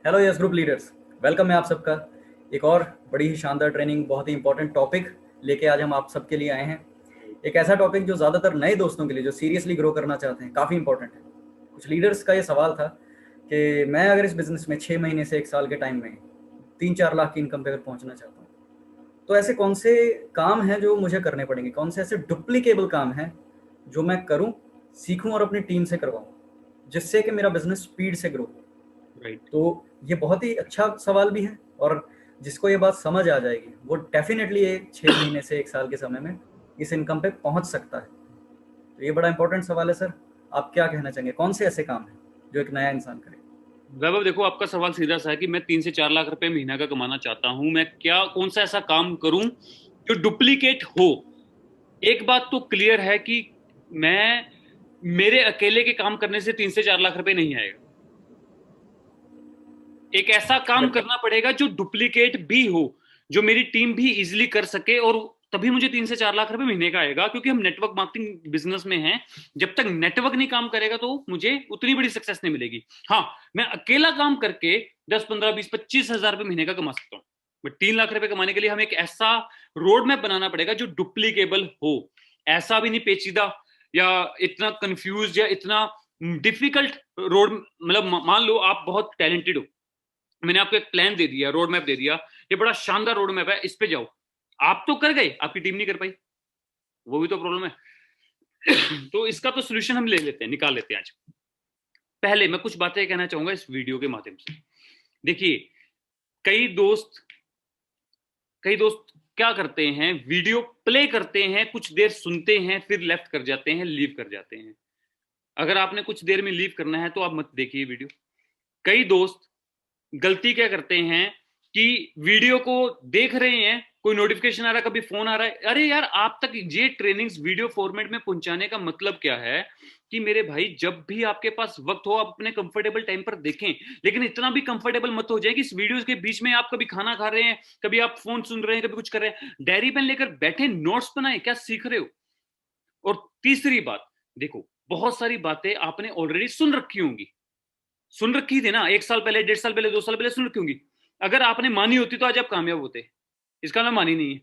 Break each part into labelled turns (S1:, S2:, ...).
S1: Hello yes group leaders, welcome है आप सबका। एक और बड़ी ही शानदार ट्रेनिंग, बहुत ही इंपॉर्टेंट टॉपिक लेके आज हम आप सबके लिए आए हैं। एक ऐसा टॉपिक जो ज़्यादातर नए दोस्तों के लिए जो सीरियसली ग्रो करना चाहते हैं काफ़ी इंपॉर्टेंट है। कुछ लीडर्स का ये सवाल था कि मैं अगर इस बिज़नेस में 6 महीने से 1 साल के टाइम में 3-4 लाख की इनकम पे अगर पहुँचना चाहता हूँ, तो ऐसे कौन से काम हैं जो मुझे करने पड़ेंगे? कौन से ऐसे डुप्लीकेबल काम हैं जो मैं करूँ, सीखूँ और अपनी टीम से करवाऊँ, जिससे कि मेरा बिज़नेस स्पीड से ग्रो हो?
S2: राइट।
S1: तो ये बहुत ही अच्छा सवाल भी है, और जिसको ये बात समझ आ जाएगी वो डेफिनेटली ये 6 महीने से 1 साल के समय में इस इनकम पे पहुंच सकता है। तो ये बड़ा इंपॉर्टेंट सवाल है सर। आप क्या कहना चाहेंगे, कौन से ऐसे काम हैं जो एक नया इंसान करे?
S2: वैभव, देखो, आपका सवाल सीधा सा है कि मैं 3 से 4 लाख रुपए महीना का कमाना चाहता हूं। मैं क्या कौन सा ऐसा काम करूं जो डुप्लीकेट हो। एक बात तो क्लियर है कि मैं मेरे अकेले के काम करने से 3 से 4 लाख रुपए नहीं आएगा। एक ऐसा काम
S1: बिल्कुल।
S2: करना पड़ेगा जो डुप्लीकेट भी हो, जो मेरी टीम भी इजिली कर सके, और तभी मुझे 3 से 4 लाख रुपए महीने का आएगा, क्योंकि हम नेटवर्क मार्केटिंग बिजनेस में हैं। जब तक नेटवर्क नहीं काम करेगा तो मुझे उतनी बड़ी सक्सेस नहीं मिलेगी। हाँ, मैं अकेला काम करके 10, 15, 20, 25 हजार रुपए महीने का कमा सकता हूँ। बट 3 लाख रुपए कमाने के लिए हमें एक ऐसा रोड मैप बनाना पड़ेगा जो डुप्लीकेबल हो। ऐसा भी नहीं पेचीदा या इतना कंफ्यूज या इतना डिफिकल्ट रोड। मतलब मान लो आप बहुत टैलेंटेड हो, मैंने आपको एक प्लान दे दिया, रोड मैप दे दिया, ये बड़ा शानदार रोड मैप है, इस पे जाओ। आप तो कर गए, आपकी टीम नहीं कर पाई, वो भी तो प्रॉब्लम है। तो इसका तो सोल्यूशन हम ले लेते हैं, निकाल लेते हैं आज। पहले मैं कुछ बातें कहना चाहूंगा इस वीडियो के माध्यम से। देखिए, कई दोस्त कई दोस्त क्या करते हैं, वीडियो प्ले करते हैं, कुछ देर सुनते हैं, फिर लेफ्ट कर जाते हैं, लीव कर जाते हैं। अगर आपने कुछ देर में लीव करना है तो आप मत देखिए वीडियो। कई दोस्त गलती क्या करते हैं कि वीडियो को देख रहे हैं, कोई नोटिफिकेशन आ रहा है, कभी फोन आ रहा है। अरे यार, आप तक ये ट्रेनिंग्स वीडियो फॉर्मेट में पहुंचाने का मतलब क्या है कि मेरे भाई, जब भी आपके पास वक्त हो आप अपने कंफर्टेबल टाइम पर देखें। लेकिन इतना भी कंफर्टेबल मत हो जाए कि इस वीडियोस के बीच में आप कभी खाना खा रहे हैं, कभी आप फोन सुन रहे हैं, कभी कुछ कर रहे हैं। डायरी पेन लेकर बैठे, नोट्स बनाए, क्या सीख रहे हो। और तीसरी बात, देखो, बहुत सारी बातें आपने ऑलरेडी सुन रखी होंगी, सुन रखी थी ना, 1 साल पहले, 1.5 साल पहले, 2 साल पहले सुन रखी होंगी। अगर आपने मानी होती तो आज आप कामयाब होते। इसका मैं मानी नहीं है।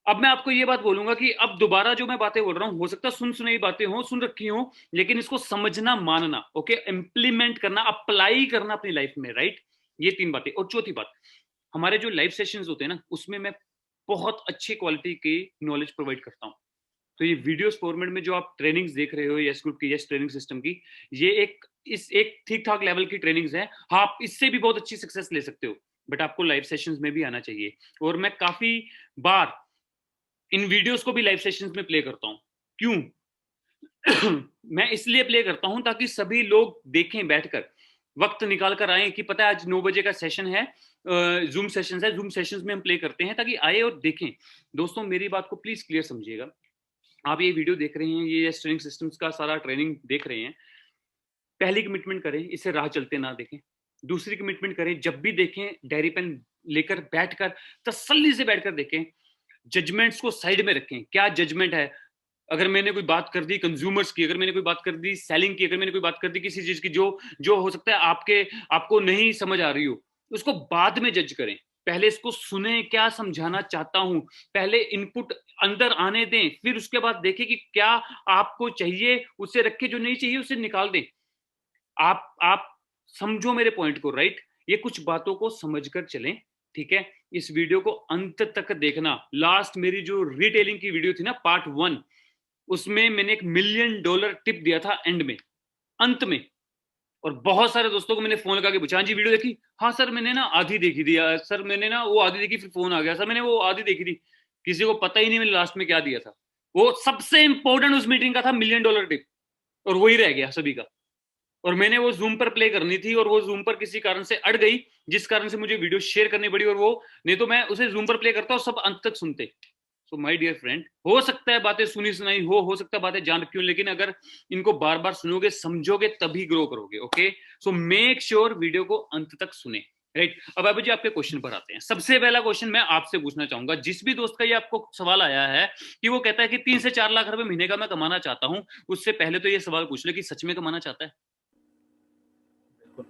S2: अब मैं आपको ये बात बोलूंगा कि अब दोबारा जो मैं बातें बोल रहा हूं, हो सकता है सुन सुनी बातें हो, सुन रखी हो, लेकिन इसको समझना, मानना, ओके, इंप्लीमेंट करना, अप्लाई करना अपनी लाइफ में, राइट। ये 3 बातें। और चौथी बात, हमारे जो लाइव सेशंस होते हैं ना, उसमें मैं बहुत अच्छी क्वालिटी की नॉलेज प्रोवाइड करता हूँ। तो ये वीडियोस फॉर्मेट में जो आप ट्रेनिंग्स देख रहे हो यस ग्रुप की, यस ट्रेनिंग सिस्टम की, ये एक ठीक ठाक लेवल की ट्रेनिंग्स है। हाँ, आप इससे भी बहुत अच्छी सक्सेस ले सकते हो, बट आपको लाइव सेशंस में भी आना चाहिए। और मैं काफी बार इन वीडियोस को भी लाइव सेशंस में प्ले करता हूँ। क्यों? मैं इसलिए प्ले करता हूं ताकि सभी लोग देखें बैठकर, वक्त निकाल कर आए कि पता है आज 9 बजे का सेशन है, जूम सेशन है, जूम सेशंस में हम प्ले करते हैं, ताकि आए और देखें। दोस्तों, मेरी बात को प्लीज क्लियर समझिएगा। आप ये वीडियो देख रहे हैं, ये ट्रेनिंग सिस्टम्स का सारा ट्रेनिंग देख रहे हैं, पहली कमिटमेंट करें, इसे राह चलते ना देखें। दूसरी कमिटमेंट करें, जब भी देखें डायरी पेन लेकर बैठकर, तसल्ली से बैठकर देखें। जजमेंट्स को साइड में रखें। क्या जजमेंट है? अगर मैंने कोई बात कर दी कंज्यूमर्स की, अगर मैंने कोई बात कर दी सेलिंग की, अगर मैंने कोई बात कर दी किसी चीज की जो जो हो सकता है आपको नहीं समझ आ रही हो, उसको बाद में जज करें। पहले इसको सुने, क्या समझाना चाहता हूं, पहले इनपुट अंदर आने दें, फिर उसके बाद देखें कि क्या आपको चाहिए, उसे रखें, जो नहीं चाहिए उसे निकाल दें। आप समझो मेरे पॉइंट को, राइट। ये कुछ बातों को समझकर चलें, ठीक है। इस वीडियो को अंत तक देखना। लास्ट मेरी जो रिटेलिंग की वीडियो थी ना, पार्ट 1, उसमें मैंने $1 मिलियन टिप दिया था एंड में, अंत में। और बहुत सारे दोस्तों को मैंने फोन लगा के पूछा, हाँ जी वीडियो देखी? हाँ सर, मैंने ना आधी देखी थी सर, मैंने ना वो आधी देखी, फिर फोन आ गया सर, मैंने वो आधी देखी थी। किसी को पता ही नहीं मैंने लास्ट में क्या दिया था। वो सबसे इंपॉर्टेंट उस मीटिंग का था, $1 मिलियन टिप, और वही रह गया सभी का। और मैंने वो जूम पर प्ले करनी थी, और वो जूम पर किसी कारण से अड़ गई, जिस कारण से मुझे वीडियो शेयर करनी पड़ी। और वो, नहीं तो मैं उसे जूम पर प्ले करता और सब अंत तक सुनते। सो माय डियर फ्रेंड, हो सकता है बातें सुनी सुनाई हो सकता है बातें जान रखी हो, लेकिन अगर इनको बार बार सुनोगे, समझोगे, तभी ग्रो करोगे, okay. So make sure video को अंत तक सुने, राइट। अब अभी जी आपके क्वेश्चन पर आते हैं। सबसे पहला क्वेश्चन मैं आपसे पूछना चाहूंगा, जिस भी दोस्त का ये आपको सवाल आया है कि वो कहता है कि 3 से 4 लाख रुपए महीने का मैं कमाना चाहता हूं, उससे पहले तो ये सवाल पूछ ले कि सच में कमाना चाहता है।
S1: बिल्कुल।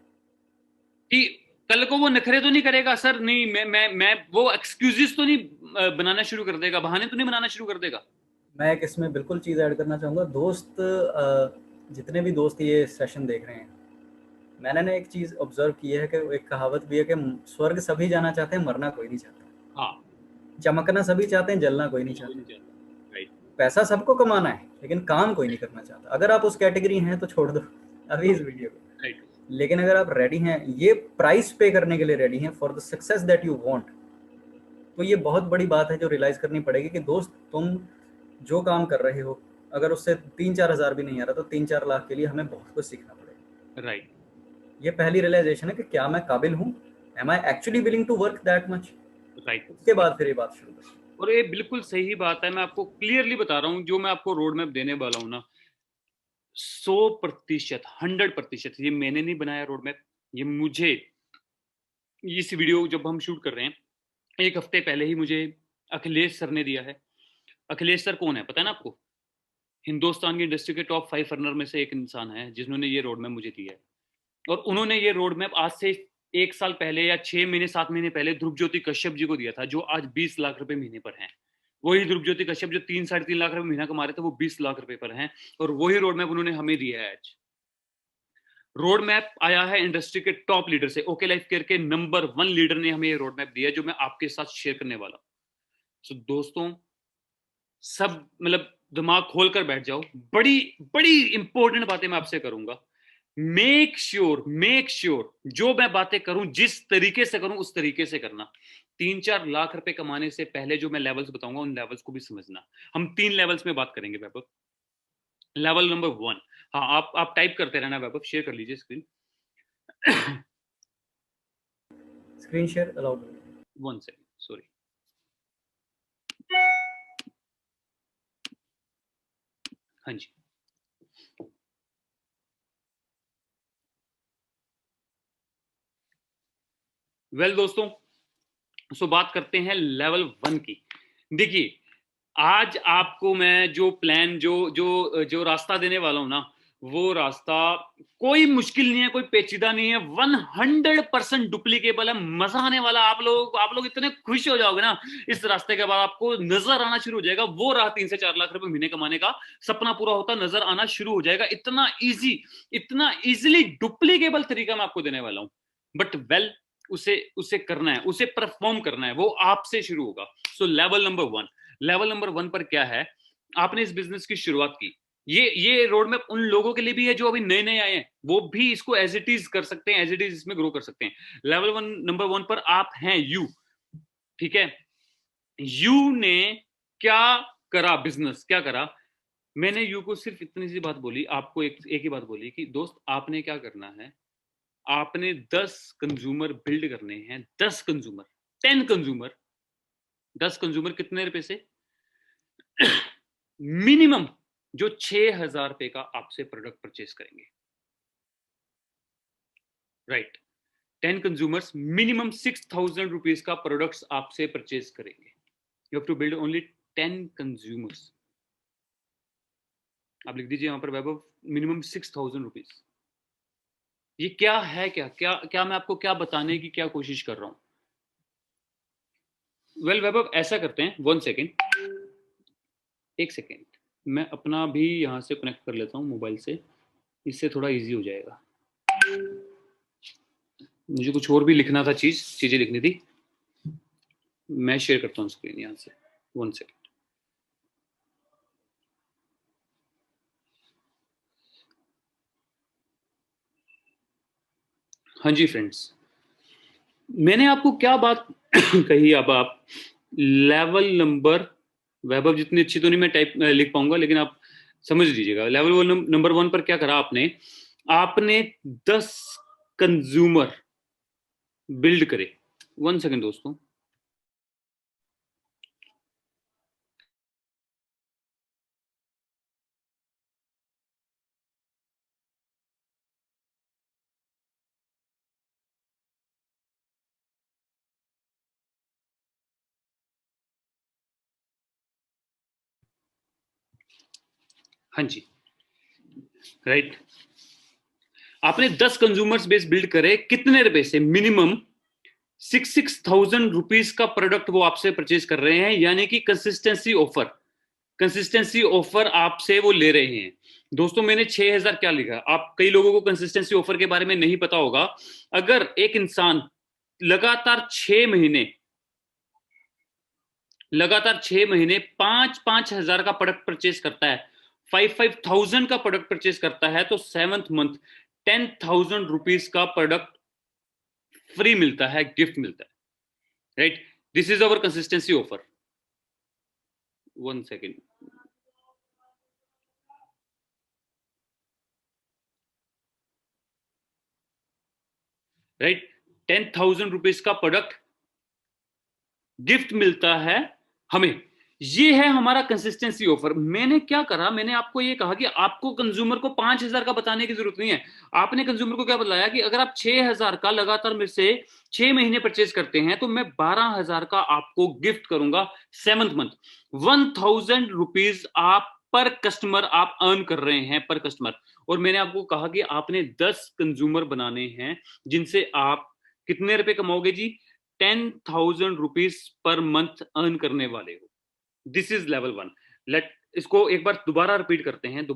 S2: कि कल को वो नखरे तो नहीं करेगा सर, नहीं मैं वो एक्सक्यूजेस तो नहीं बनाना शुरू कर देगा, बहाने तो नहीं बनाना शुरू कर देगा।
S1: मैं एक इसमें बिल्कुल चीज़ ऐड करना चाहूँगा। दोस्त जितने भी दोस्त ये सेशन देख रहे हैं, मैंने ना एक चीज़ ऑब्जर्व की है कि एक कहावत भी है कि स्वर्ग सभी जाना चाहते हैं, मरना कोई नहीं चाहता।
S2: हाँ,
S1: चमकना सभी चाहते हैं, जलना कोई नहीं
S2: कोई नहीं
S1: चाहता।
S2: चाहता। राइट।
S1: पैसा सबको कमाना है, लेकिन काम कोई नहीं करना चाहता। अगर आप उस कैटेगरी हैं तो छोड़ दो अभी इस वीडियो को।
S2: राइट।
S1: लेकिन अगर आप रेडी हैं, ये प्राइस पे करने के लिए रेडी हैं for the success that you want, तो ये बहुत बड़ी बात है जो रियलाइज़ करनी पड़ेगी कि दोस्त, तुम जो काम कर रहे हो, अगर उससे 3-4 हज़ार भी नहीं आ रहा, तो 3-4 लाख के लिए हमें बहुत कुछ सीखना पड़ेगा।
S2: राइट।
S1: ये पहली रियलाइजेशन है कि क्या मैं काबिल हूँ, am I actually willing to work that much.
S2: Right.
S1: उसके बाद फिर ये बात शुरू करें।
S2: और ये बिल्कुल सही बात है, मैं आपको क्लियरली बता रहा हूँ, जो मैं आपको रोड मैप देने वाला हूँ ना, 100%, 100%, ये मैंने नहीं बनाया रोड मैप, ये मुझे, इस वीडियो जब हम शूट कर रहे हैं, एक हफ्ते पहले ही मुझे अखिलेश सर ने दिया है। अखिलेश सर कौन है पता है ना आपको? हिंदुस्तान की इंडस्ट्री के टॉप 5 अर्नर में से एक इंसान है, जिन्होंने ये रोड मैप मुझे दिया है। और उन्होंने ये रोड मैप आज से 1 साल पहले या 6 महीने 7 महीने पहले ध्रुव ज्योति कश्यप जी को दिया था, जो आज 20 लाख रुपए महीने पर हैं। वही ध्रुव ज्योति कश्यप जो 3-3.5 लाख रुपए महीना कमा रहे थे, वो 20 लाख रुपए पर हैं। और वही रोड मैप उन्होंने हमें दिया है आज। रोड मैप आया है इंडस्ट्री के टॉप लीडर से, ओके लाइफ केयर के नंबर 1 लीडर ने हमें ये रोड मैप दिया है, जो मैं आपके साथ शेयर करने वाला। सो दोस्तों, सब मतलब दिमाग खोल कर बैठ जाओ, बड़ी बड़ी इंपॉर्टेंट बातें मैं आपसे करूंगा। मेक श्योर जो मैं बातें करूं, जिस तरीके से करूं, उस तरीके से करना। 3-4 लाख रुपए कमाने से पहले जो मैं लेवल्स बताऊंगा, उन लेवल्स को भी समझना। हम 3 लेवल्स में बात करेंगे वैभव। लेवल नंबर 1, हाँ आप टाइप करते रहना वैभव, शेयर कर लीजिए screen.
S1: Screen share allowed.
S2: 1 second, sorry. हाँ जी। दोस्तों, सो बात करते हैं लेवल 1 की। देखिए, आज आपको मैं जो प्लान, जो जो जो रास्ता देने वाला हूं ना, वो रास्ता कोई मुश्किल नहीं है, कोई पेचीदा नहीं है, 100% डुप्लीकेबल है, मजा आने वाला। आप लोग इतने खुश हो जाओगे ना इस रास्ते के बाद, आपको नजर आना शुरू हो जाएगा वो राह 3 से 4 लाख रुपए महीने कमाने का सपना पूरा होता नजर आना शुरू हो जाएगा। इतना इजी, इतना इजिली डुप्लीकेबल तरीका मैं आपको देने वाला हूं। बट वेल, उसे उसे करना है, उसे परफॉर्म करना है, वो आपसे शुरू होगा। सो लेवल नंबर 1 पर क्या है? आपने इस बिजनेस की शुरुआत की, ये रोड मैप उन लोगों के लिए भी है जो अभी नए नए आए हैं, वो भी इसको एज इट इज कर सकते हैं, एज इट इज इसमें ग्रो कर सकते हैं। नंबर 1 पर आप हैं यू, ठीक है? यू ने क्या करा, बिजनेस क्या करा? मैंने यू को सिर्फ इतनी सी बात बोली, आपको एक ही बात बोली कि दोस्त, आपने क्या करना है, आपने 10 कंज्यूमर बिल्ड करने हैं। 10 कंज्यूमर, 10 कंज्यूमर, 10 कंज्यूमर कितने रुपए से? मिनिमम जो 6,000 रुपए का आपसे प्रोडक्ट परचेज करेंगे। राइट। 10 कंज्यूमर्स मिनिमम 6,000 रुपीज का प्रोडक्ट्स आपसे परचेज करेंगे। You have to build only 10 consumers. आप लिख दीजिए यहां पर वैभव, मिनिमम 6,000 रुपीज। ये क्या है, क्या क्या क्या मैं आपको क्या बताने की क्या कोशिश कर रहा हूं? वैभव, ऐसा करते हैं, 1 सेकेंड, 1 सेकेंड, मैं अपना भी यहां से कनेक्ट कर लेता हूं मोबाइल से, इससे थोड़ा इजी हो जाएगा। मुझे कुछ और भी लिखना था, चीजें लिखनी थी। मैं शेयर करता हूँ स्क्रीन यहाँ से, 1 सेकेंड। हाँ जी फ्रेंड्स, मैंने आपको क्या बात कही, अब आप लेवल नंबर, वैभव जितनी अच्छी तो नहीं मैं टाइप लिख पाऊंगा, लेकिन आप समझ लीजिएगा। लेवल नंबर 1 पर क्या करा आपने? आपने 10 कंज्यूमर बिल्ड करे। 1 सेकेंड दोस्तों। हाँ जी, राइट। आपने 10 कंज्यूमर्स बेस बिल्ड करे, कितने रुपए से? मिनिमम 6,000 रुपीज का प्रोडक्ट वो आपसे परचेज कर रहे हैं, यानी कि कंसिस्टेंसी ऑफर आपसे वो ले रहे हैं। दोस्तों मैंने 6,000 क्या लिखा, आप कई लोगों को कंसिस्टेंसी ऑफर के बारे में नहीं पता होगा। अगर एक इंसान लगातार 6 महीने 5,000 का प्रोडक्ट परचेज करता है, 5,000 का प्रोडक्ट परचेज करता है, तो 7th मंथ 10,000 रुपीज का प्रोडक्ट फ्री मिलता है, गिफ्ट मिलता है, right? This is our consistency offer. 1 second, right? 10,000 rupees का प्रोडक्ट गिफ्ट मिलता है हमें, ये है हमारा कंसिस्टेंसी ऑफर। मैंने क्या करा, मैंने आपको ये कहा कि आपको कंज्यूमर को 5,000 का बताने की जरूरत नहीं है। आपने कंज्यूमर को क्या बताया कि अगर आप 6,000 का लगातार मेरे से 6 महीने परचेज करते हैं तो मैं 12,000 का आपको गिफ्ट करूंगा 7th मंथ। 1,000 रुपीज आप पर कस्टमर आप अर्न कर रहे हैं, पर कस्टमर। और मैंने आपको कहा कि आपने 10 कंज्यूमर बनाने हैं जिनसे आप कितने रुपए कमाओगे जी? 10,000 रुपीज पर मंथ अर्न करने वाले हो। This is level 1। लेट इसको एक बार दोबारा रिपीट करते हैं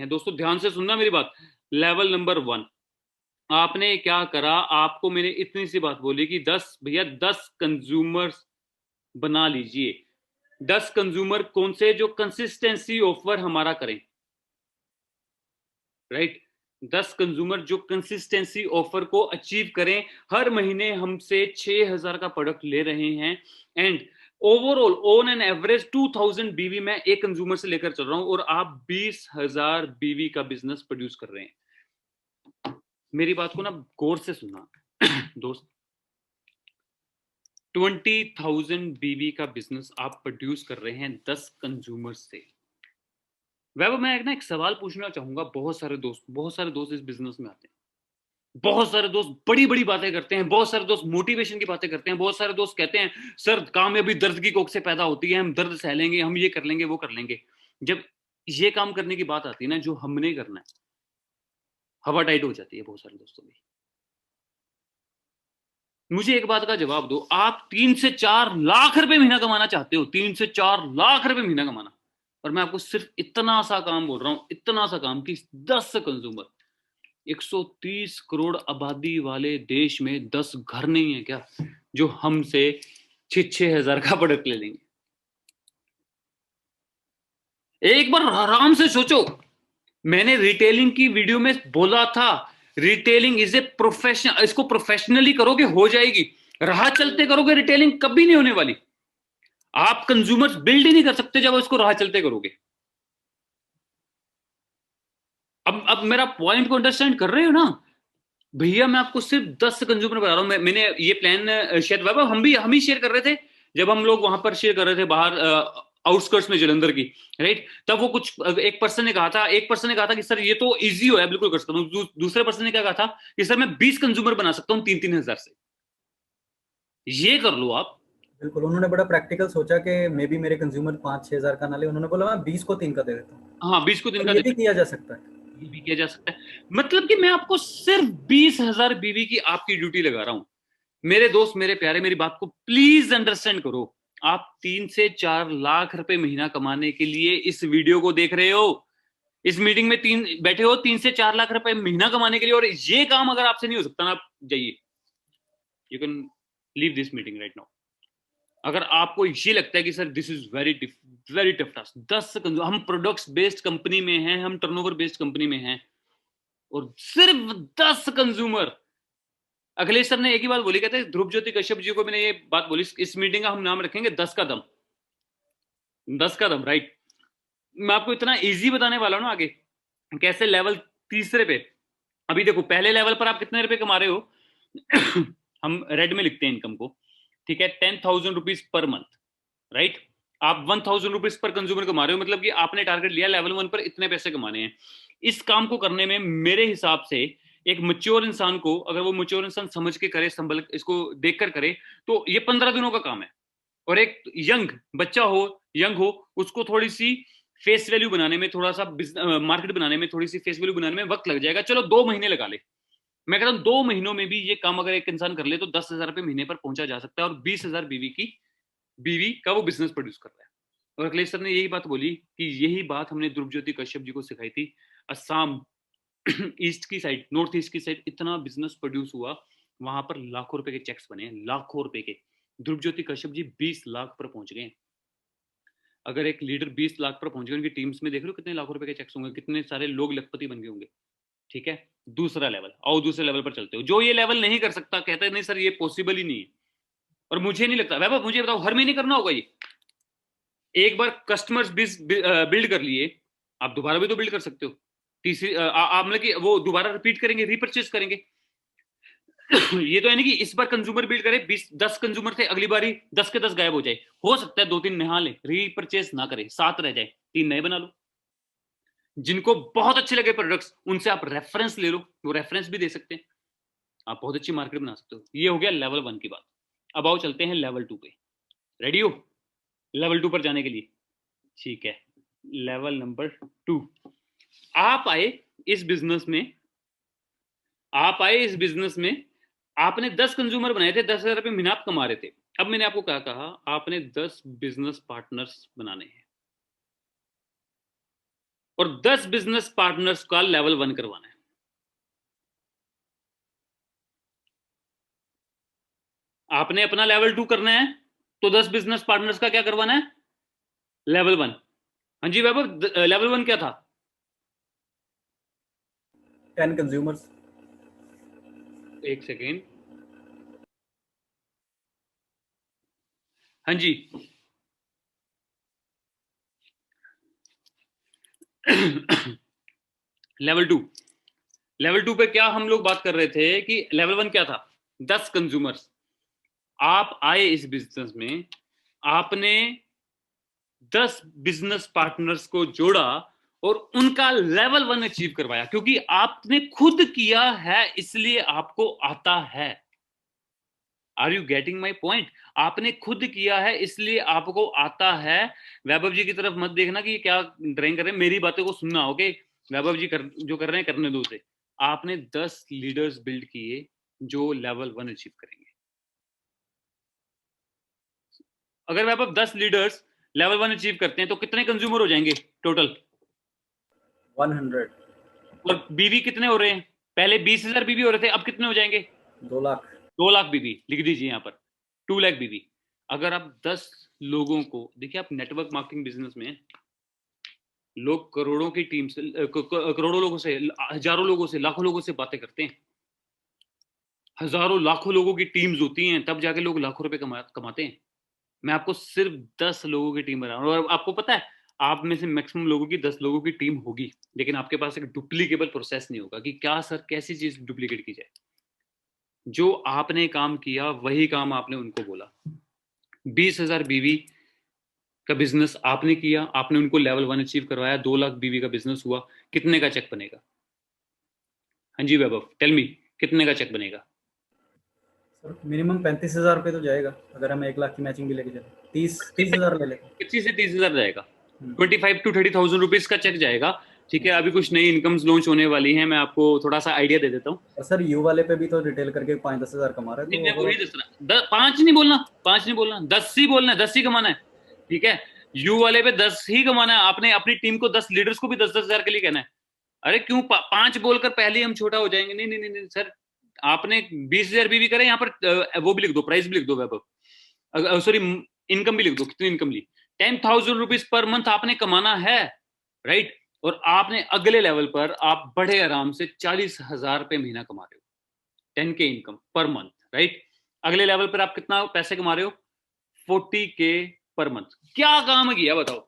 S2: दोस्तों, ध्यान से सुनना मेरी बात। लेवल नंबर 1, आपने क्या करा, आपको मैंने इतनी सी बात बोली कि 10 कंज्यूमर्स बना लीजिए। 10 कंज्यूमर कौन से? जो कंसिस्टेंसी ऑफर हमारा करें, राइट? 10 कंज्यूमर जो कंसिस्टेंसी ऑफर को अचीव करें, हर महीने हमसे 6,000 का प्रोडक्ट ले रहे हैं, and overall on an average 2,000 बीवी मैं एक कंज्यूमर से लेकर चल रहा हूं, और आप 20,000 बीवी का बिजनेस प्रोड्यूस कर रहे हैं। मेरी बात को ना गौर से सुनना दोस्त, 20,000 बीवी का बिजनेस आप प्रोड्यूस कर रहे हैं 10 कंज्यूमर से। वैभव, मैं एक सवाल पूछना चाहूंगा। बहुत सारे दोस्त इस बिजनेस में आते हैं, बहुत सारे दोस्त बड़ी बड़ी बातें करते हैं, बहुत सारे दोस्त मोटिवेशन की बातें करते हैं, बहुत सारे दोस्त कहते हैं सर कामयाबी दर्द की कोख से पैदा होती है, हम दर्द सह लेंगे, हम ये कर लेंगे, वो कर लेंगे। जब ये काम करने की बात आती है ना, जो हमने करना है, हवा टाइट हो जाती है बहुत सारे दोस्तों की। मुझे एक बात का जवाब दो, आप 3 से 4 लाख रुपए महीना कमाना चाहते हो, 3 से 4 लाख रुपए महीना कमाना, और मैं आपको सिर्फ इतना सा काम बोल रहा हूं, इतना सा काम कि 10 कंज्यूमर, 130 करोड़ आबादी वाले देश में 10 घर नहीं है क्या जो हमसे 6,000 का प्रोडक्ट ले लेंगे? एक बार आराम से सोचो। मैंने रिटेलिंग की वीडियो में बोला था, रिटेलिंग इज ए प्रोफेशन, इसको प्रोफेशनली करोगे हो जाएगी, राह चलते करोगे रिटेलिंग कभी नहीं होने वाली। आप कंज्यूमर्स बिल्ड ही नहीं कर सकते जब इसको राह चलते करोगे। अब मेरा पॉइंट को अंडरस्टैंड कर रहे हो ना भैया? मैं आपको सिर्फ 10 कंज्यूमर बता रहा हूं। मैंने ये प्लान शायद बाबा हम ही शेयर कर रहे थे जब हम लोग वहां पर शेयर कर रहे थे बाहर आउटस्कर्ट्स में जलंधर की, राइट? तब वो कुछ एक पर्सन ने कहा था कि सर ये तो इजी हो है, बिल्कुल कर सकता हूँ। दूसरे पर्सन ने क्या कहा था कि सर मैं 20 कंज्यूमर बना सकता हूँ 3-3 हजार से, ये कर लो आप।
S1: बिल्कुल, उन्होंने बड़ा प्रैक्टिकल सोचा कि मे बी मेरे कंज्यूमर 5-6 हजार का ना ले, उन्होंने बोला मैं 20 को 3 का दे देता हूँ।
S2: हाँ, 20 को 3 का
S1: ये भी किया जा सकता है,
S2: ये भी किया जा सकता है। मतलब कि मैं आपको सिर्फ 20,000 बीवी की आपकी ड्यूटी लगा रहा हूं। मेरे दोस्त, मेरे प्यारे, मेरी बात को प्लीज अंडरस्टैंड करो। आप 3 से 4 लाख रुपए महीना कमाने के लिए इस वीडियो को देख रहे हो, इस मीटिंग में बैठे हो 3 से 4 लाख रुपए महीना कमाने के लिए, और ये काम अगर आपसे नहीं हो सकता ना, आप जाइए, you can leave this meeting right now. अगर आपको ये लगता है कि sir this is very tough task, 10 हम प्रोडक्ट्स बेस्ड कंपनी में हैं, हम टर्नओवर बेस्ड कंपनी में हैं, और सिर्फ 10 कंज्यूमर। अखिलेश सर ने एक ही बात बोली, कहते हैं ध्रुव ज्योति कश्यप जी को मैंने ये बात बोली, इस मीटिंग का हम नाम रखेंगे 10 का दम। 10 का दम, राइट? मैं आपको इतना इजी बताने वाला हूं ना आगे कैसे। लेवल तीसरे पे, अभी देखो पहले लेवल पर आप कितने रुपए कमा रहे हो हम रेड में लिखते हैं इनकम को, ठीक है? 10,000 रुपीज पर मंथ, राइट? आप 1,000 रुपीज पर कंज्यूमर कमा रहे हो, मतलब कि आपने टारगेट लिया लेवल 1 पर इतने पैसे कमाने हैं। इस काम को करने में मेरे हिसाब से एक मैच्योर इंसान को, अगर वो मैच्योर इंसान समझ के करे, संभल इसको देखकर करे, तो ये 15 दिनों का काम है। और एक यंग बच्चा हो, यंग हो, उसको थोड़ी सी फेस वैल्यू बनाने में, थोड़ा सा मार्केट बनाने में, थोड़ी सी फेस वैल्यू बनाने में वक्त लग जाएगा। चलो 2 महीने लगा ले, मैं कहता हूँ 2 महीनों में भी ये काम अगर एक इंसान कर ले तो 10,000 रुपये महीने पर पहुंचा जा सकता है, और 20,000 बीवी का वो बिजनेस प्रोड्यूस कर रहा है। और अखिलेश सर ने यही बात बोली कि यही बात हमने ध्रुव ज्योति कश्यप जी को सिखाई थी। असम ईस्ट की साइड, नॉर्थ ईस्ट की साइड इतना बिजनेस प्रोड्यूस हुआ, वहां पर लाखों रुपए के चेक्स बने, लाखों रुपए के। ध्रुव ज्योति कश्यप जी 20 लाख पर पहुंच गए। अगर एक लीडर 20 लाख पर पहुंच गए, उनकी टीम्स में देख लो कितने लाखों रुपए के चेक्स होंगे, कितने सारे लोग लखपति बन गए होंगे। ठीक है, दूसरा लेवल, आओ दूसरे लेवल पर चलते हो। जो ये लेवल नहीं कर सकता कहता है नहीं सर ये पॉसिबल ही नहीं है, और मुझे नहीं लगता। वैभव मुझे बताओ, हर महीने करना होगा ये? एक बार कस्टमर्स बिल्ड कर लिए, आप दोबारा भी तो बिल्ड कर सकते हो। तीसरी आप मतलब कि वो दोबारा रिपीट करेंगे, रीपरचेज करेंगे। ये तो है नहीं कि इस बार कंज्यूमर बिल्ड करे, 10 कंज्यूमर थे, अगली बारी 10 के 10 गायब हो जाए। हो सकता है 2-3 नहा ले, रीपरचेज ना करे, 7 रह जाए, 3 नए बना लो। जिनको बहुत अच्छे लगे प्रोडक्ट्स, उनसे आप रेफरेंस ले लो, वो रेफरेंस भी दे सकते हैं, आप बहुत अच्छी मार्केट बना सकते हो। ये हो गया लेवल 1 की बात। अब आओ चलते हैं लेवल 2 पे। रेडी हो लेवल 2 पर जाने के लिए? ठीक है, लेवल नंबर 2। आप आए इस बिजनेस में, आपने 10 कंज्यूमर बनाए थे, 10,000 रुपए महीना आप कमा रहे थे। अब मैंने आपको क्या कहा, आपने 10 बिजनेस पार्टनर्स बनाने हैं, और 10 बिजनेस पार्टनर्स का लेवल 1 करवाना है। आपने अपना लेवल 2 करना है, तो 10 बिजनेस पार्टनर्स का क्या करवाना है? लेवल 1। हाँ जी वैभव, लेवल 1 क्या था?
S1: 10 कंज्यूमर्स।
S2: एक सेकेंड, हाँ जी। लेवल 2 पे क्या हम लोग बात कर रहे थे कि लेवल 1 क्या था? 10 कंज्यूमर्स। आप आए इस बिजनेस में, आपने 10 बिजनेस पार्टनर्स को जोड़ा और उनका लेवल 1 अचीव करवाया, क्योंकि आपने खुद किया है इसलिए आपको आता है। Are you getting my point? आपने खुद किया है इसलिए आपको आता है। वैभव जी की तरफ मत देखना कि ये क्या ड्राइंग कर रहे हैं, मेरी बातें को सुनना। ओके, वैभव जी जो कर रहे हैं करने दो उसे। आपने 10 लीडर्स बिल्ड किए जो लेवल 1 अचीव करेंगे। अगर वैभव 10 लीडर्स लेवल 1 अचीव करते हैं तो कितने कंज्यूमर हो जाएंगे टोटल?
S1: 100।
S2: और बीवी कितने हो रहे हैं? पहले 20,000 बीवी हो रहे थे, अब कितने हो जाएंगे?
S1: 2 लाख।
S2: 2 लाख बीवी लिख दीजिए यहाँ पर, 2 लाख बीवी। अगर आप 10 लोगों को देखिए, आप नेटवर्क मार्केटिंग बिजनेस में लोग करोड़ों की टीम से, करोड़ों लोगों से, हजारों लोगों से, लाखों लोगों से बातें करते हैं। हजारों लाखों लोगों की टीम्स होती हैं, तब जाके लोग लाखों रुपए कमाते हैं। मैं आपको सिर्फ 10 लोगों की टीम बना रहा हूं, और आपको पता है आप में से मैक्सिमम लोगों की 10 लोगों की टीम होगी, लेकिन आपके पास एक डुप्लीकेबल प्रोसेस नहीं होगा कि क्या सर कैसी चीज डुप्लीकेट की जाए। जो आपने काम किया वही काम आपने उनको बोला। 20,000 बीवी का बिजनेस आपने किया, आपने उनको लेवल 1 अचीव करवाया, 2 लाख बीवी का बिजनेस हुआ, कितने का चेक बनेगा? हाँ जी वैभव, टेल मी, कितने का चेक बनेगा?
S1: सर मिनिमम 35,000 रुपये तो जाएगा, अगर हम 1 लाख की मैचिंग भी लेके चले। 30,000 ले लेते हैं।
S2: 25 से 30,000 जाएगा, 25 to 30,000 रुपीज का चेक जाएगा। ठीक है, अभी कुछ नई इनकम्स लॉन्च होने वाली हैं, मैं आपको थोड़ा सा आइडिया दे देता हूँ।
S1: और सर यू वाले पे भी तो रिटेल करके 5-10 हज़ार कमा रहा है,
S2: नहीं, मैं
S1: तो
S2: वही दस रहा, 5 नहीं बोलना, 5 नहीं बोलना, 10 ही बोलना है, 10 ही कमाना है। ठीक है, यू वाले पे 10 ही कमाना है। आपने अपनी टीम को 10 लीडर्स को भी 10-10 हजार के लिए कहना है। अरे क्यों 5 बोलकर पहले ही हम छोटा हो जाएंगे? नहीं नहीं नहीं, नहीं सर, आपने 20,000 भी करे, यहाँ पर वो भी लिख दो, प्राइस भी लिख दो वैभव, सॉरी इनकम भी लिख दो, कितनी इनकम ली, 10,000 रुपीज पर मंथ आपने कमाना है, राइट। और आपने अगले लेवल पर आप बड़े आराम से 40,000 रुपए महीना कमा रहे हो, 10K income per month, right. अगले लेवल पर आप कितना पैसे कमा रहे हो? 40K per month. क्या काम किया बताओ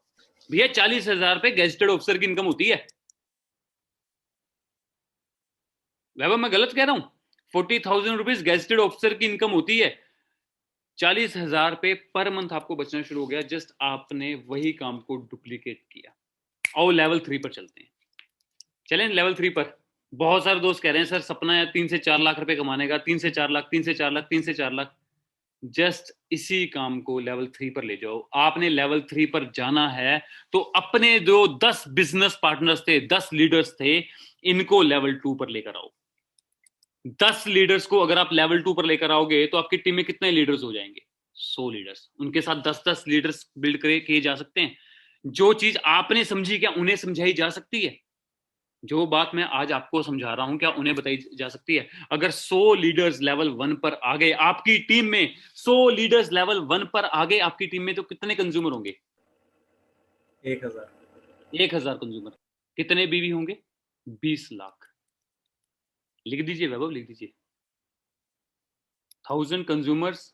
S2: भैया? 40,000 रुपए गेजेटेड ऑफिसर की इनकम होती है। वैभव मैं गलत कह रहा हूं? 40,000 रुपीज गेजेटेड ऑफिसर की इनकम होती है। 40,000 रुपए पर मंथ आपको बचना शुरू हो गया, जस्ट आपने वही काम को डुप्लीकेट किया। आओ लेवल 3 पर चलते हैं। चलें लेवल 3 पर। बहुत सारे दोस्त कह रहे हैं सर सपना है 3 से 4 लाख रुपए कमाने का, 3 से 4 लाख, 3 से 4 लाख, 3 से 4 लाख। जस्ट इसी काम को लेवल 3 पर ले जाओ। आपने लेवल 3 पर जाना है तो अपने जो 10 बिजनेस पार्टनर्स थे, 10 लीडर्स थे, इनको लेवल 2 पर लेकर आओ। 10 लीडर्स को अगर आप लेवल 2 पर लेकर आओगे तो आपकी टीम में कितने लीडर्स हो जाएंगे? 100 लीडर्स। उनके साथ 10-10 लीडर्स बिल्ड किए जा सकते हैं। जो चीज आपने समझी क्या उन्हें समझाई जा सकती है? जो बात मैं आज आपको समझा रहा हूं क्या उन्हें बताई जा सकती है? अगर 100 लीडर्स लेवल 1 पर आ गए आपकी टीम में, 100 लीडर्स लेवल 1 पर आ गए आपकी टीम में, तो कितने कंज्यूमर होंगे?
S1: 1000।
S2: 1000 कंज्यूमर। कितने बीवी होंगे? 20 लाख। लिख दीजिए वैभव, लिख दीजिए। 1000 कंज्यूमर्स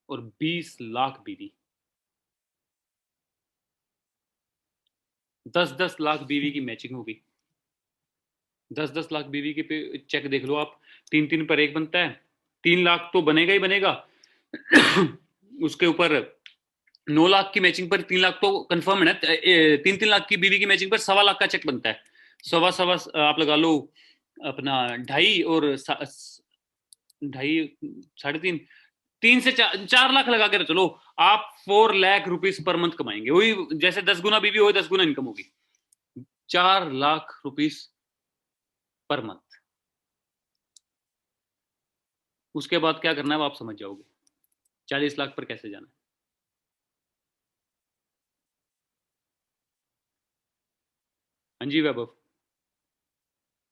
S2: और 20 लाख बीवी। 10-10 लाख बीवी की मैचिंग होगी। 10-10 लाख बीवी के पे चेक देख लो आप। 3-3 पर एक बनता है। 3 लाख तो बनेगा ही बनेगा। उसके ऊपर 9 लाख की मैचिंग पर 3 लाख तो कंफर्म है ना। 3-3 लाख की बीवी की मैचिंग पर 1.25 लाख का चेक बनता है। सवा सवा आप लगा लो अपना 2.5 और 2.5 3.5 3 से 4 लाख लगा कर चलो। आप 4 लाख रुपीस पर मंथ कमाएंगे। वही जैसे 10 गुना बीवी हो 10 गुना इनकम होगी। 4 लाख रुपीस पर मंथ। उसके बाद क्या करना है वो आप समझ जाओगे। 40 लाख पर कैसे जाना है। हाँ जी वैभव,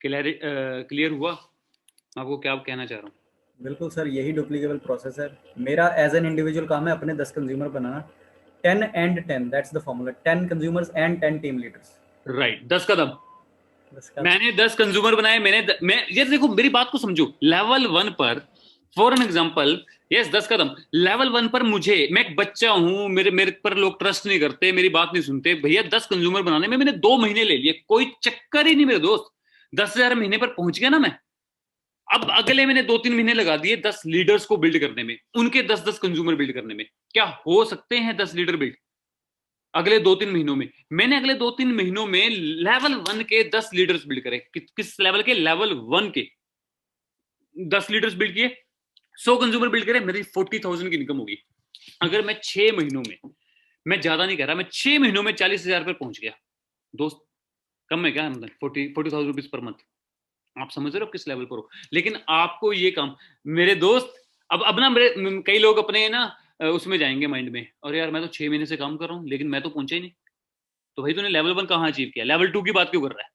S2: क्लियर हुआ आपको क्या कहना चाह रहा हूँ?
S1: बिल्कुल सर, यही डुप्लीकेबल प्रोसेस है। मेरा एज एन इंडिविजुअल काम है अपने 10 consumer banana. 10 and 10, that's the formula. 10 consumers and 10 team leaders।
S2: Right, 10 कदम।
S1: 10 का।
S2: मैंने 10 कंज्यूमर बनाए। मैं ये देखो मेरी बात को समझो। लेवल 1 पर for an example, yes 10 Kadam. Level 1 पर मैं एक बच्चा हूं, मेरे मेरे पर लोग ट्रस्ट नहीं करते, मेरी बात नहीं सुनते। भैया 10 कंज्यूमर बनाने में मैंने 2 महीने ले लिए, कोई चक्कर ही नहीं मेरे दोस्त। 10,000 महीने पर पहुंच गया ना मैं। अब अगले मैंने 2-3 महीने लगा दिए 10 लीडर्स को बिल्ड करने में, उनके 10-10 कंज्यूमर बिल्ड करने में। क्या हो सकते हैं 10 लीडर बिल्ड अगले 2-3 महीनों में? मैंने अगले 2-3 महीनों में लेवल 1 के 10 लीडर्स बिल्ड करे। किस लेवल के? लेवल 1 के 10 लीडर्स बिल्ड किए। 100 कंज्यूमर बिल्ड करे, मेरी 40,000 की इनकम होगी। अगर मैं 6 महीनों में, मैं ज्यादा नहीं कह रहा, मैं 6 महीनों में 40,000 पर पहुंच गया दोस्त। कम है क्या? मतलब 40,000 रुपीज पर मंथ। आप समझ रहे हो किस लेवल पर हो? लेकिन आपको ये काम, मेरे दोस्त, अब ना मेरे कई लोग अपने ना उसमें जाएंगे माइंड में, और यार मैं तो 6 महीने से काम कर रहा हूँ लेकिन मैं तो पहुंचा ही नहीं। तो भाई तूने लेवल 1 कहाँ अचीव किया? लेवल 2 की बात क्यों कर रहा है?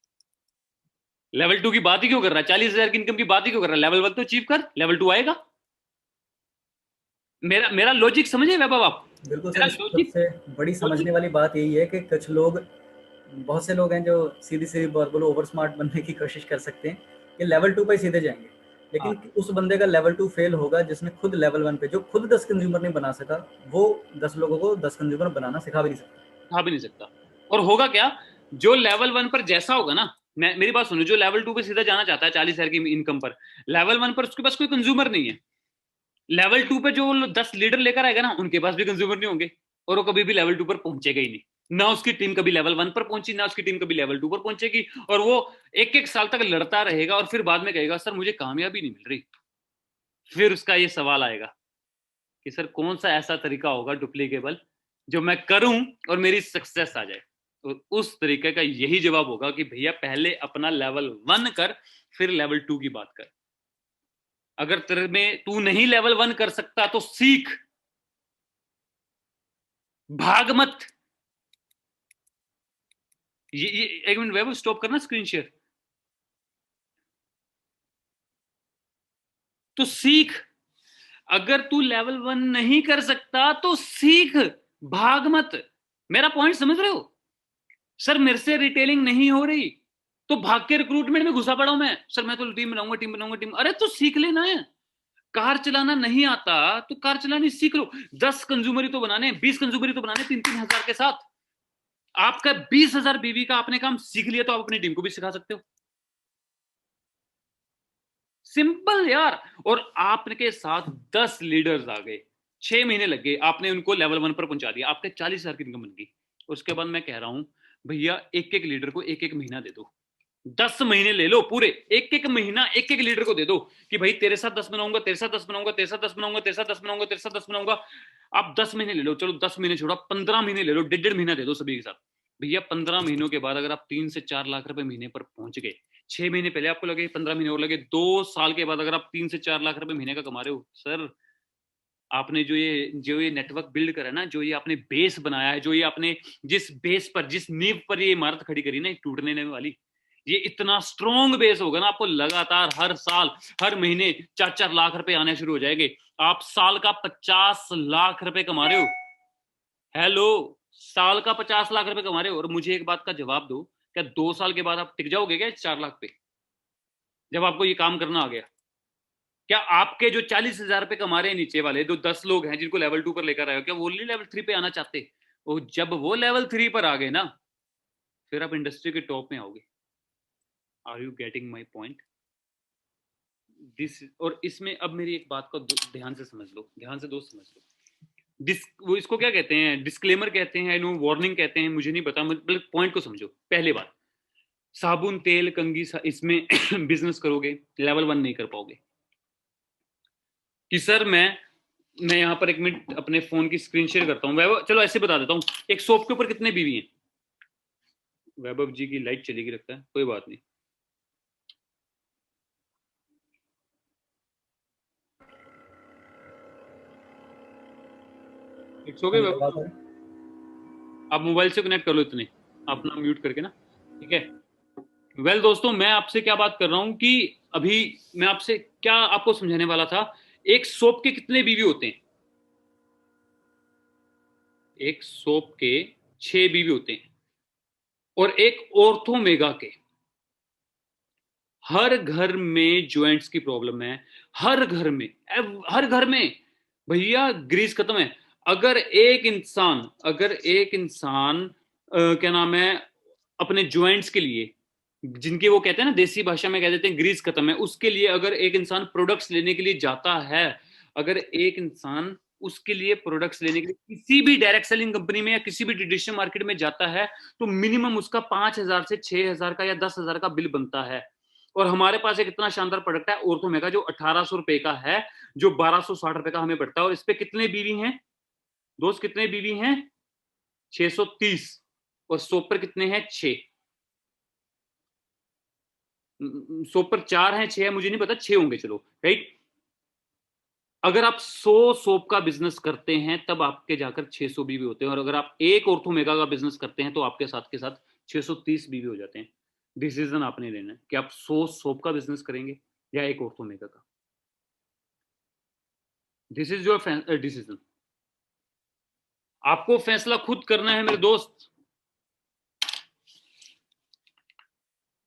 S2: लेवल 2 की बात ही क्यों कर रहा है? 40,000 की इनकम की बात ही क्यों कर रहा है? लेवल 1 तो अचीव कर, लेवल 2 आएगा। मेरा मेरा लॉजिक समझे वैभव आप?
S1: बिल्कुल सर,
S2: मेरा
S1: इसमें
S2: लॉजिक
S1: सबसे बड़ी समझने
S2: लॉजिक
S1: वाली बात यही है कि कुछ लोग, बहुत से लोग हैं जो सीधी सीधी बात बोलो ओवर स्मार्ट बनने की कोशिश कर सकते हैं कि लेवल 2 पे सीधे जाएंगे।
S2: हाँ,
S1: लेकिन उस बंदे का लेवल 2 फेल होगा जिसने खुद लेवल 1 पे, जो खुद 10 कंज्यूमर नहीं बना सका, वो 10 लोगों को 10 कंज्यूमर बनाना सिखा भी नहीं सकता।
S2: खा भी नहीं सकता। और होगा क्या? जो लेवल 1 पर जैसा होगा ना, मेरी बात सुनो, जो लेवल 2 पे सीधा जाना चाहता है 40,000 की इनकम पर, लेवल 1 पर उसके पास कोई कंज्यूमर नहीं है। लेवल 2 पे जो 10 लीडर लेकर आएगा ना, उनके पास भी कंज्यूमर नहीं होंगे, और वो कभी भी लेवल 2 पर पहुंचेगा ही नहीं। ना उसकी टीम कभी लेवल 1 पर पहुंची, ना उसकी टीम कभी लेवल 2 पर पहुंचेगी। और वो एक एक साल तक लड़ता रहेगा और फिर बाद में कहेगा सर मुझे कामयाबी नहीं मिल रही। फिर उसका ये सवाल आएगा कि सर कौन सा ऐसा तरीका होगा डुप्लीकेबल जो मैं करूं और मेरी सक्सेस आ जाए। तो उस तरीके का यही जवाब होगा कि भैया पहले अपना लेवल 1 कर, फिर लेवल 2 की बात कर। अगर तेरे में तू नहीं लेवल 1 कर सकता तो सीख, भाग मत। ये एक मिनट वैभव, स्टॉप करना स्क्रीन शेयर। तो सीख। अगर तू लेवल 1 नहीं कर सकता तो सीख, भाग मत। मेरा पॉइंट समझ रहे हो? सर मेरे से रिटेलिंग नहीं हो रही तो भाग के रिक्रूटमेंट में घुसा पड़ा हूं मैं। सर मैं तो टीम बनाऊंगा, टीम बनाऊंगा, टीम। अरे तो सीख लेना है। कार चलाना नहीं आता तो कार चलानी सीख लो। 10 कंज्यूमर ही तो बनाने, 20 कंज्यूमर ही तो बनाने 3-3 हजार के साथ। आपका 20,000 बीवी का आपने काम सीख लिया तो आप अपनी टीम को भी सिखा सकते हो। सिंपल यार। और आपके साथ 10 लीडर्स आ गए, 6 महीने लग गए, आपने उनको लेवल 1 पर पहुंचा दिया, आपके 40,000 की इनकम बन गई। उसके बाद मैं कह रहा हूं भैया एक एक लीडर को एक एक महीना दे दो। 10 महीने ले लो पूरे, एक एक महीना एक एक लीडर को दे दो कि भाई तेरे साथ 10 बनाऊंगा, तेरे साथ 10 बनाऊंगा, तेरे साथ 10 बनाऊंगा, तेरे साथ 10 बनाऊंगा, तेरे साथ 10 बनाऊंगा। आप 10 महीने ले लो, चलो 10 महीने छोड़ा, 15 महीने ले लो, 1.5 महीना दे दो सभी के साथ। भैया 15 महीनों के बाद अगर आप 3 से 4 लाख रुपए महीने पर पहुंच गए, 6 महीने पहले आपको लगे, 15 महीने और लगे, 2 साल के बाद अगर आप 3 से 4 लाख रुपए महीने का कमा रहे हो, सर आपने जो ये नेटवर्क बिल्ड करा ना, जो ये आपने बेस बनाया है, जो ये आपने जिस बेस पर, जिस नींव पर ये इमारत खड़ी करी ना, टूटने नहीं वाली, ये इतना स्ट्रॉन्ग बेस होगा ना, आपको लगातार हर साल हर महीने 4-4 लाख रुपए आने शुरू हो जाएंगे। आप साल का 50 लाख रुपए कमा रहे हो। हेलो, साल का 50 लाख रुपए कमा रहे हो, और मुझे एक बात का जवाब दो, क्या 2 साल के बाद आप टिक जाओगे क्या 4 लाख पे, जब आपको ये काम करना आ गया? क्या आपके जो 40,000 रुपए कमा रहे हैं नीचे वाले, जो 10 लोग हैं जिनको लेवल 2 पर लेकर आए हो, क्या वो नहीं लेवल 3 पे आना चाहते? वो जब वो लेवल 3 पर आ गए ना, फिर आप इंडस्ट्री के टॉप में आओगे। Are you getting my point? This, और इसमें अब मेरी एक बात को ध्यान से समझ लो, ध्यान से दोस्त समझ लो। वो इसको क्या कहते हैं, डिस्क्लेमर कहते हैं, नो वार्निंग कहते हैं, मुझे नहीं पता, मतलब पॉइंट को समझो। पहले बात, साबुन तेल कंगी इसमें बिजनेस करोगे, लेवल 1 नहीं कर पाओगे। कि सर मैं यहाँ पर 1 मिनट अपने फोन की स्क्रीन शेयर करता हूँ। वैभव, चलो ऐसे बता देता हूँ, एक सोप के ऊपर कितने बीवी हैं? वैभव जी की लाइट चलेगी लगता है, कोई बात नहीं। इट्स ओके वैभव, आप मोबाइल से कनेक्ट कर लो इतने, अपना म्यूट करके ना, ठीक है। वेल दोस्तों, मैं आपसे क्या बात कर रहा हूँ कि अभी मैं आपसे क्या आपको समझाने वाला था, एक सोप के कितने बीवी होते हैं? एक सोप के 6 बीवी होते हैं, और एक ऑर्थोमेगा के। हर घर में जॉइंट्स की प्रॉब्लम है, हर घर में, हर घर में। भैया ग्रीस खत्म है। अगर एक इंसान क्या नाम है, अपने जॉइंट्स के लिए, जिनके वो कहते हैं ना, देसी भाषा में कह देते हैं ग्रीस खत्म है, उसके लिए अगर एक इंसान प्रोडक्ट्स लेने के लिए जाता है, अगर एक इंसान उसके लिए प्रोडक्ट्स लेने के लिए किसी भी डायरेक्ट सेलिंग कंपनी में या किसी भी ट्रेडिशनल मार्केट में जाता है, तो मिनिमम उसका 5,000 से 6,000 का या 10,000 का बिल बनता है। और हमारे पास एक इतना शानदार प्रोडक्ट है ऑर्थोमेगा, जो 1,800 रुपए का है, जो 1,260 रुपए का हमें पड़ता है। और इस पे कितने बीवी हैं दोस्त, कितने बीवी हैं? 630। और सोप पर कितने हैं? 6। सोप पर 4 हैं, 6 है, मुझे नहीं पता, 6 होंगे, चलो राइट। अगर आप 100 सोप का बिजनेस करते हैं तब आपके जाकर 600 बीवी होते हैं, और अगर आप एक ऑर्थोमेगा का बिजनेस करते हैं तो आपके साथ के साथ 630 बीवी हो जाते हैं। डिसीजन आपने लेना है कि आप 100 सोप का बिजनेस करेंगे या एक ऑर्थोमेगा का। This is your decision. आपको फैसला खुद करना है मेरे दोस्त।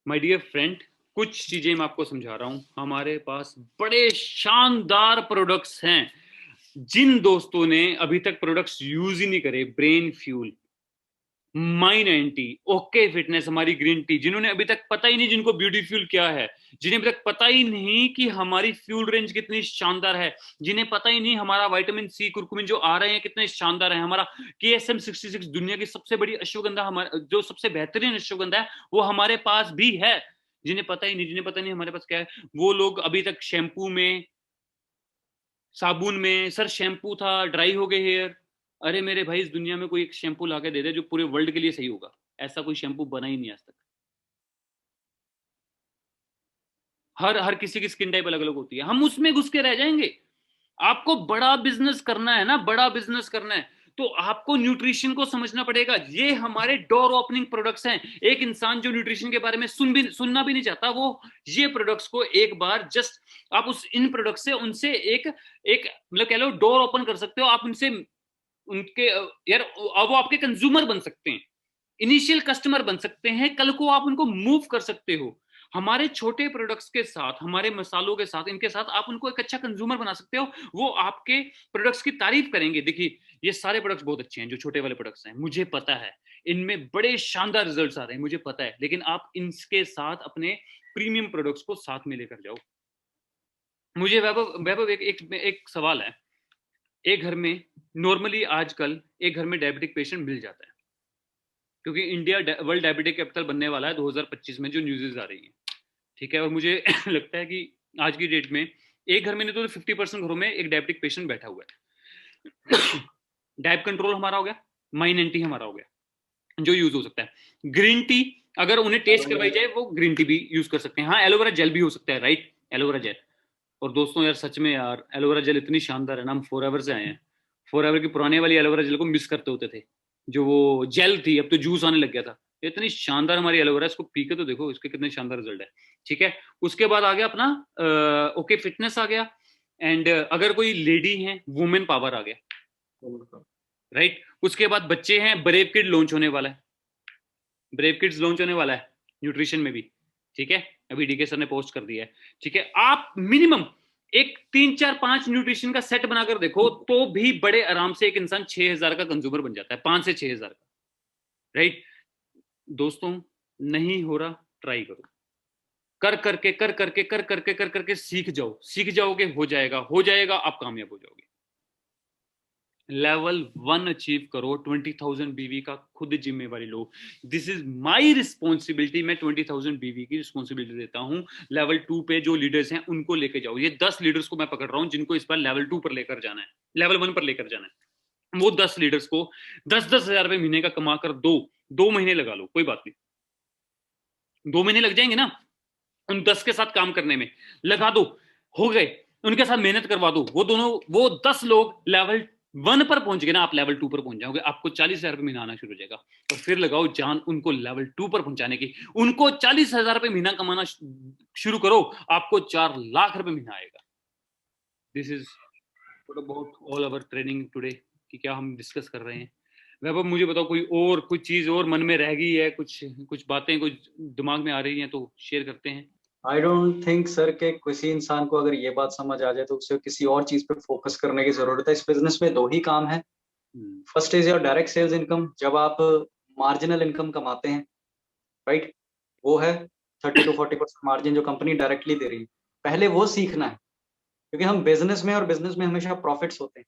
S2: माय डियर फ्रेंड, कुछ चीजें मैं आपको समझा रहा हूं। हमारे पास बड़े शानदार प्रोडक्ट्स हैं। जिन दोस्तों ने अभी तक प्रोडक्ट्स यूज ही नहीं करे, brain fuel, mine anti, okay fitness, हमारी ग्रीन टी, जिन्होंने अभी तक पता ही नहीं जिनको ब्यूटी फ्यूल क्या है, जिन्हें अभी तक पता ही नहीं कि हमारी फ्यूल रेंज कितनी शानदार है, जिन्हें पता ही नहीं हमारा विटामिन सी कुरकुमिन जो आ रहे हैं कितने शानदार है, हमारा KSM-66 दुनिया की सबसे बड़ी अश्वगंधा, हमारा जो सबसे बेहतरीन अश्वगंधा है वो हमारे पास भी है। जिन्हें पता ही नहीं, जिन्हें पता नहीं हमारे पास क्या है, वो लोग अभी तक शैम्पू में, साबुन में, सर शैम्पू था ड्राई हो गए हेयर। अरे मेरे भाई, इस दुनिया में कोई एक शैम्पू लाके दे दे जो पूरे वर्ल्ड के लिए सही होगा। ऐसा कोई शैम्पू बना ही नहीं आज तक। हर हर किसी की स्किन टाइप अलग अलग होती है, हम उसमें घुस के रह जाएंगे। आपको बड़ा बिजनेस करना है ना, बड़ा बिजनेस करना है, तो आपको न्यूट्रिशन को समझना पड़ेगा। ये हमारे डोर ओपनिंग प्रोडक्ट्स हैं। एक इंसान जो न्यूट्रिशन के बारे में सुनना भी नहीं चाहता, वो ये प्रोडक्ट्स को एक बार जस्ट आप उस इन प्रोडक्ट से उनसे एक एक मतलब कह लो डोर ओपन कर सकते हो। आप उनसे उनके यार अब वो आपके कंज्यूमर बन सकते हैं, इनिशियल कस्टमर बन सकते हैं, कल को आप उनको मूव कर सकते हो। हमारे छोटे प्रोडक्ट्स के साथ, हमारे मसालों के साथ, इनके साथ आप उनको एक अच्छा कंज्यूमर बना सकते हो। वो आपके प्रोडक्ट्स की तारीफ करेंगे। देखिए, ये सारे प्रोडक्ट्स बहुत अच्छे हैं, जो छोटे वाले प्रोडक्ट्स हैं, मुझे पता है इनमें बड़े शानदार रिजल्ट्स आ रहे हैं, मुझे पता है। लेकिन आप इनके साथ अपने प्रीमियम प्रोडक्ट्स को साथ में लेकर जाओ। मुझे वैभव वैभव एक सवाल है। एक घर में नॉर्मली आजकल एक घर में डायबिटिक पेशेंट मिल जाता है, क्योंकि इंडिया वर्ल्ड डायबिटिक कैपिटल बनने वाला है 2025 में, जो न्यूज़ आ रही है, ठीक है। और मुझे लगता है कि आज की डेट में एक घर में नहीं तो 50% घरों में एक डायबिटिक पेशेंट बैठा हुआ है। डायब कंट्रोल हमारा हो गया, माइन एंटी हमारा हो गया, जो यूज हो सकता है। ग्रीन टी अगर उन्हें टेस्ट करवाई जाए वो ग्रीन टी भी यूज कर सकते हैं। हाँ, एलोवेरा जेल भी हो सकता है, राइट, एलोवेरा जेल। और दोस्तों यार सच में यार एलोवेरा जेल इतनी शानदार है ना, हम फॉरएवर से आए हैं। फॉरएवर की पुराने वाली एलोवेरा जेल को मिस करते होते थे, जो वो जेल थी, अब तो जूस आने लग गया था। इतनी शानदार हमारी एलोवेरा, इसको पी के तो देखो इसके कितने शानदार रिजल्ट है, ठीक है। उसके बाद आ गया अपना ओके फिटनेस आ गया, एंड अगर कोई लेडी है वुमेन पावर आ गया, राइट। उसके बाद बच्चे हैं, ब्रेव किड लॉन्च होने वाला है, ब्रेव किड्स लॉन्च होने वाला है न्यूट्रिशन में भी, ठीक है। अभी डीके सर ने पोस्ट कर दिया है, ठीक है। आप मिनिमम एक 3 4 5 न्यूट्रिशन का सेट बनाकर देखो तो भी बड़े आराम से एक इंसान 6,000 का कंज्यूमर बन जाता है, 5 से 6,000 का, राइट। दोस्तों नहीं हो रहा, ट्राई करो, कर करके सीख जाओ, सीख जाओगे, हो जाएगा, हो जाएगा, आप कामयाब हो जाओगे। लेवल 1 अचीव करो, 20,000 बीवी का खुद जिम्मेवारी लो। दिस इज माई रिस्पॉन्सिबिलिटी, मैं 20,000 बीवी की रिस्पॉन्सिबिलिटी देता हूं। लेवल 2 पे जो लीडर्स हैं उनको लेके जाओ। ये 10 लीडर्स को मैं पकड़ रहा हूं जिनको इस बार लेवल 2 पर लेकर जाना है, लेवल 1 पर लेकर जाना है। वो 10 लीडर्स को 10-10 हजार रुपए महीने का कमा कर दो महीने लगा लो, कोई बात नहीं, 2 महीने लग जाएंगे ना उन 10 के साथ काम करने में, लगा दो, हो गए, उनके साथ मेहनत करवा दो। वो 10 लोग लेवल 1 पर पहुंच गए ना, आप लेवल 2 पर पहुंच जाओगे, आपको 40,000 रुपए महीना आना शुरू हो जाएगा। और फिर लगाओ जान उनको लेवल 2 पर पहुंचाने की, उनको 40,000 रुपए महीना कमाना शुरू करो, आपको 4 लाख रुपए महीना आएगा। This is about all our training today, कि क्या हम डिस्कस कर रहे हैं। वैभव मुझे बताओ, कोई चीज और मन में रह गई है, कुछ बातें कुछ दिमाग में आ रही हैं तो शेयर करते हैं।
S1: आई डोंट थिंक सर कि किसी इंसान को अगर ये बात समझ आ जाए तो उसे किसी और चीज पे फोकस करने की जरूरत है। इस बिजनेस में 2 ही काम है। First is your direct sales income, जब आप मार्जिनल इनकम कमाते हैं, राइट, वो है 30 to 40% मार्जिन जो कंपनी डायरेक्टली दे रही है। पहले वो सीखना है, क्योंकि हम बिजनेस में, और बिजनेस में हमेशा प्रॉफिट्स होते हैं।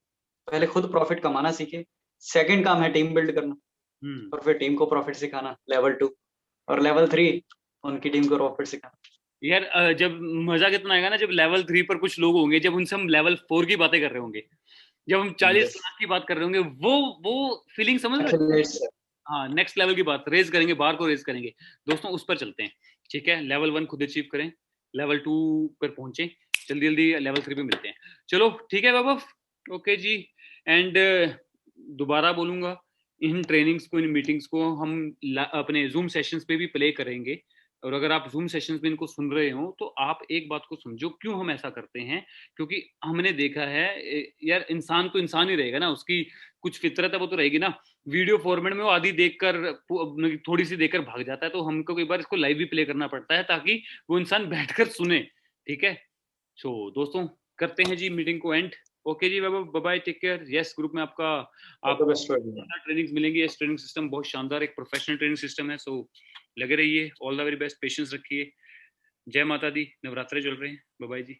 S1: पहले खुद प्रॉफिट कमाना सीखे। सेकंड काम है टीम बिल्ड करना, और फिर टीम को प्रॉफिट सिखाना, लेवल 2। और लेवल 3 उनकी टीम को प्रॉफिट सिखाना।
S2: यार जब मजा कितना आएगा ना, जब लेवल 3 पर कुछ लोग होंगे, जब उनसे हम लेवल 4 की बातें कर रहे होंगे, जब हम 40 लाख की बात कर रहे होंगे, वो फीलिंग समझ रहे हो। हाँ, नेक्स्ट लेवल की बात रेज करेंगे, बार को रेज करेंगे। दोस्तों उस पर चलते हैं, ठीक है। लेवल 1 खुद अचीव करें, लेवल 2 पर पहुंचे, जल्दी जल्दी लेवल 3 पे मिलते हैं। चलो ठीक है बाबा, ओके जी। एंड दोबारा बोलूंगा, इन ट्रेनिंग्स को, इन मीटिंग्स को हम अपने जूम सेशंस पे भी प्ले करेंगे। और अगर आप जूम सेशंस में इनको सुन रहे हो तो आप एक बात को समझो, क्यों हम ऐसा करते हैं। क्योंकि हमने देखा है यार, इंसान तो इंसान ही रहेगा ना, उसकी कुछ फितरत है वो तो रहेगी ना। वीडियो फॉर्मेट में वो आधी देखकर, थोड़ी सी देखकर भाग जाता है, तो हमको कई बार इसको लाइव भी प्ले करना पड़ता है ताकि वो इंसान बैठकर सुने, ठीक है। सो दोस्तों करते हैं जी मीटिंग को एंड। ओके जी bye bye, take care. Yes, group में आपको ट्रेनिंग्स मिलेंगी। यस, ट्रेनिंग सिस्टम बहुत शानदार, एक प्रोफेशनल ट्रेनिंग सिस्टम है। सो लगे रहिए, all the very best, patience रखिए। जय माता दी, नवरात्रे चल रहे हैं। बाय बाय जी।